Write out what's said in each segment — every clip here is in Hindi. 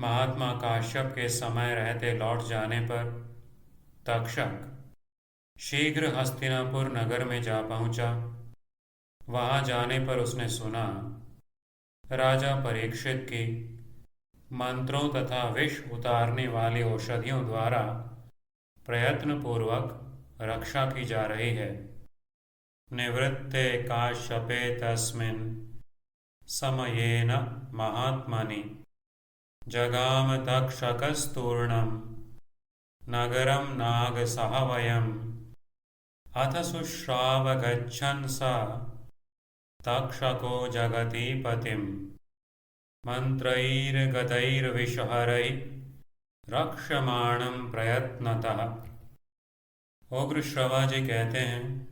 महात्मा काश्यप के समय रहते लौट जाने पर तक्षक शीघ्र हस्तिनापुर नगर में जा पहुंचा। वहां जाने पर उसने सुना राजा परीक्षित की मंत्रों तथा विष उतारने वाली औषधियों द्वारा प्रयत्नपूर्वक रक्षा की जा रही है। निवृत्ते काश्यपे तस्मिन् समयेन महात्मनि जगाम तक्षकस्तूर्णम् नगरं नागसहवयम् अथ शुश्राव गच्छन् स तक्षको जगतीपतिम् मंत्रैर्गतैर्विषहरैः रक्षमाणं प्रयत्नतः। उग्र श्रवा जी कहते हैं,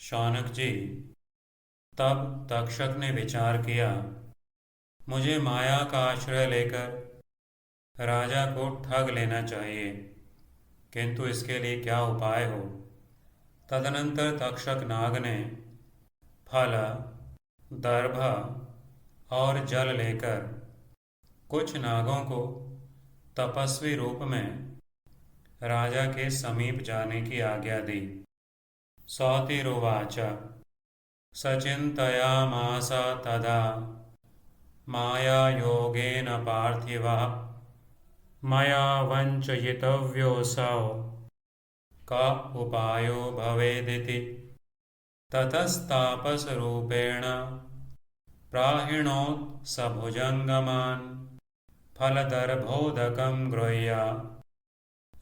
शौनक जी, तब तक्षक ने विचार किया, मुझे माया का आश्रय लेकर राजा को ठग लेना चाहिए, किंतु इसके लिए क्या उपाय हो। तदनंतर तक्षक नाग ने फल, दर्भ और जल लेकर कुछ नागों को तपस्वी रूप में राजा के समीप जाने की आज्ञा दी। सौतिरुवाच सचिन्तयामास तदा मायायोगेन पार्थिवः मया वञ्चयितव्योऽसौ क उपायो भवेदिति। ततस्तापसरूपेण प्राहिणोत् स भुजङ्गमान् फलदर्भोदकं गृह्य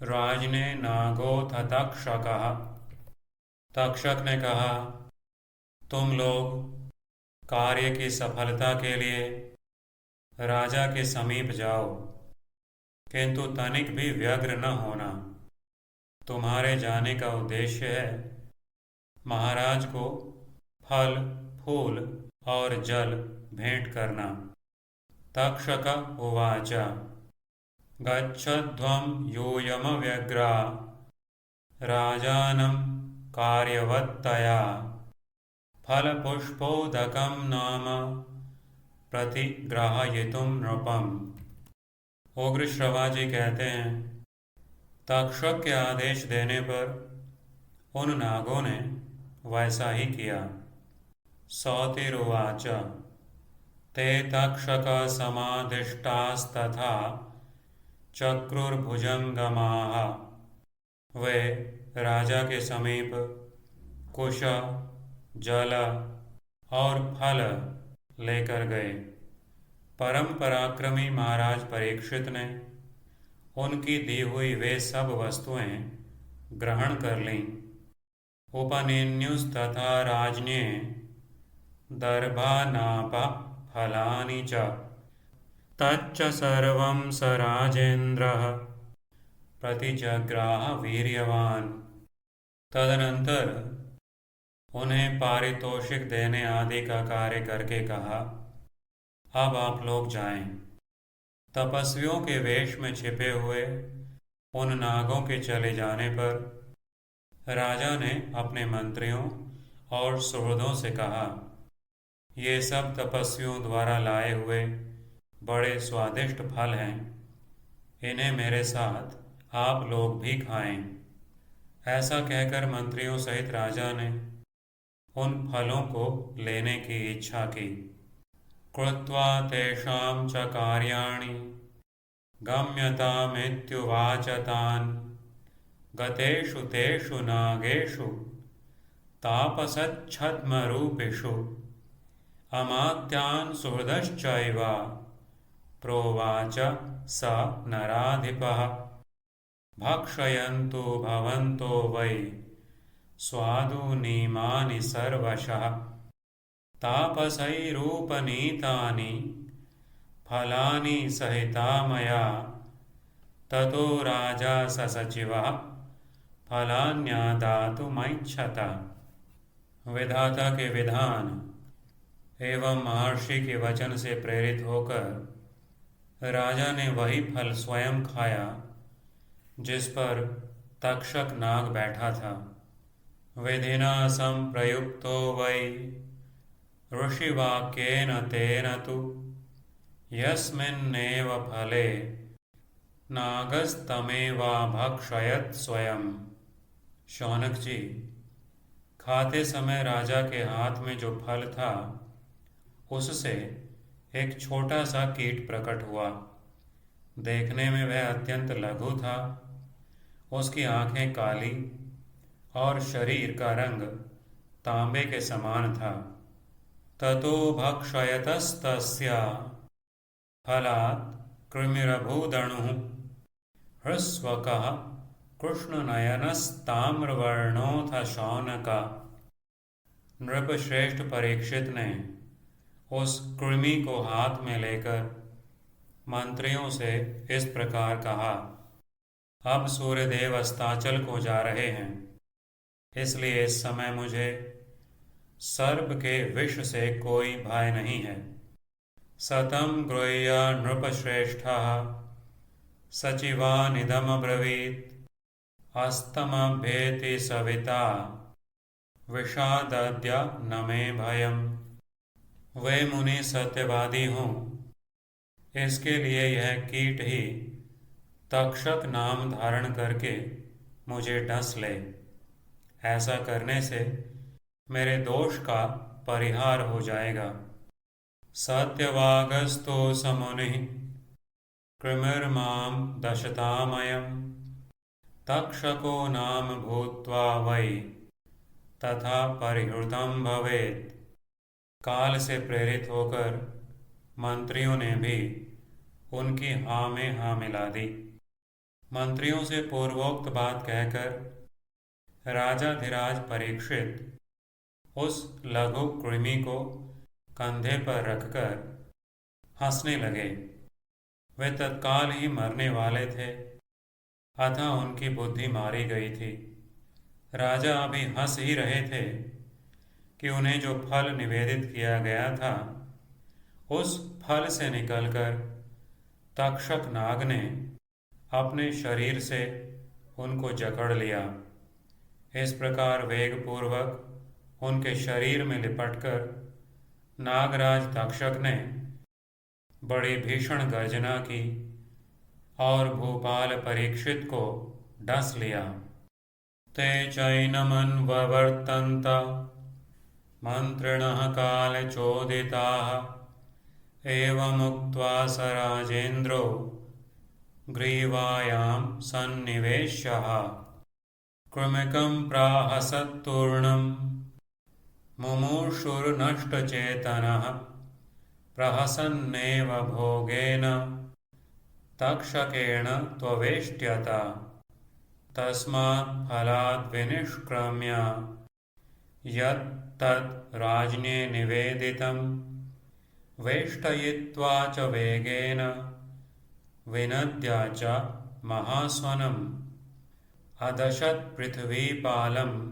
राजने नागोऽथ तक्षकः। तक्षक ने कहा, तुम लोग कार्य की सफलता के लिए राजा के समीप जाओ, किंतु तनिक भी व्यग्र न होना। तुम्हारे जाने का उद्देश्य है महाराज को फल, फूल और जल भेंट करना। तक्षक उवाच गच्छध्वं यूयमव्यग्रा राजानं कार्यवत्तया फलपुष्पोदकं नाम प्रतिग्राहयितुं नृपम्। उग्र श्रवा जी कहते हैं, तक्षक के आदेश देने पर उन नागों ने वैसा ही किया। सौतिरुवाच ते तक्षक समादिष्टास्तथा चक्रुर्भुजंगमाः। वे राजा के समीप कुश, जल और फल लेकर गए। परम पराक्रमी महाराज परीक्षित ने उनकी दी हुई वे सब वस्तुएं ग्रहण कर लीं। उपनेन्युस्तथा राज्ञे दर्भानाप फलानि च तच्च सर्वं स राजेन्द्रः प्रतिजग्राह वीर्यवान्। तदनंतर उन्हें पारितोषिक देने आदि का कार्य करके कहा, अब आप लोग जाएं। तपस्वियों के वेश में छिपे हुए उन नागों के चले जाने पर राजा ने अपने मंत्रियों और सुहृदों से कहा, ये सब तपस्वियों द्वारा लाए हुए बड़े स्वादिष्ट फल हैं, इन्हें मेरे साथ आप लोग भी खाएं। ऐसा कहकर मंत्रियों सहित राजा ने उन फलों को लेने की इच्छा की। कृत्वा तेषां च कार्याणि गम्यतामित्युवाच तान् गतेषु तेषु नागेषु तापसच्छद्मरूपिषु अमात्यान् सुहृदश्चैव प्रोवाच स नराधिपः भक्षयन्तु भवन्तो वै स्वादुनीमानि सर्वशः तापसैरूपनीतानि फलानि सहिता मया ततो राजा ससचिवः फलान्यादातुमैच्छत। विधाता के विधान एवं महर्षि के वचन से प्रेरित होकर राजा ने वही फल स्वयं खाया जिस पर तक्षक नाग बैठा था। विधिना संप्रयुक्तो वै ऋषिवाक्येन तेन तु यस्मिन्नेव फले नागस्तमेवाभक्षयत् स्वयं। शौनक जी, खाते समय राजा के हाथ में जो फल था उससे एक छोटा सा कीट प्रकट हुआ। देखने में वह अत्यंत लघु था। उसकी आंखें काली और शरीर का रंग तांबे के समान था। ततो भक्षयतस्तस्य फलात् कृमिरभूदणुः ह्रस्वकः कृष्णनयनस्ताम्रवर्णोऽथ शौनक। नृपश्रेष्ठ परीक्षित ने उस कृमि को हाथ में लेकर मंत्रियों से इस प्रकार कहा, अब सूर्यदेव अस्ताचल को जा रहे हैं, इसलिए इस समय मुझे सर्प के विष से कोई भय नहीं है। सतं गृह्य नृपश्रेष्ठः सचिवानिदमब्रवीत् अस्तमभ्येति सविता विषादद्य न मे भयम्। वे मुनि सत्यवादी हों, इसके लिए यह कीट ही तक्षक नाम धारण करके मुझे डस ले। ऐसा करने से मेरे दोष का परिहार हो जाएगा। सत्यवागस्तो समुनिः कृमिर्मां दशतामयम् तक्षको नाम भूत्वा वै तथा परिहृतं भवेत्। काल से प्रेरित होकर मंत्रियों ने भी उनकी हाँ में हाँ मिला दी। मंत्रियों से पूर्वोक्त बात कहकर राजाधिराज परीक्षित उस लघु कृमि को कंधे पर रखकर हंसने लगे। वे तत्काल ही मरने वाले थे, अतः उनकी बुद्धि मारी गई थी। राजा अभी हंस ही रहे थे कि उन्हें जो फल निवेदित किया गया था उस फल से निकलकर तक्षक नाग ने अपने शरीर से उनको जकड़ लिया। इस प्रकार वेगपूर्वक उनके शरीर में लिपटकर नागराज तक्षक ने बड़ी भीषण गर्जना की और भूपाल परीक्षित को डस लिया। ते चैनमन्ववर्तन्त मंत्रिणः कालचोदिताः एवमुक्त्वा स राजेन्द्रो ग्रीवायां सन्निवेश्यः कृमिकं प्राहसत्तूर्णं मुमुक्षुर्नष्टचेतनः प्रहसन्नेव भोगेन तक्षकेण त्ववेष्ट्यत। तस्मात् फलाद् विनिष्क्रम्य यत्तत् राज्ञे निवेदितं वेष्टयित्वा च वेगेन विनद्य च महास्वनम् अदशत् पृथ्वीपालं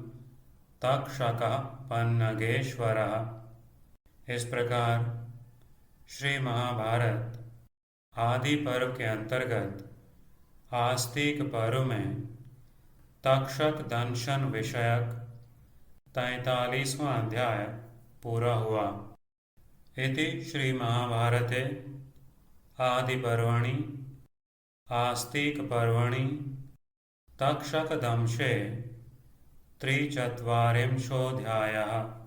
तक्षकः पन्नगेश्वरः। इस प्रकार श्री महाभारत आदि पर्व के अंतर्गत आस्तिक पर्व में तक्षक दंशन विषयक 43वां अध्याय पूरा हुआ। इति श्री महाभारते आदि पर्वणि आस्तिक पर्वणि तक्षक दंशे 43 अध्यायः।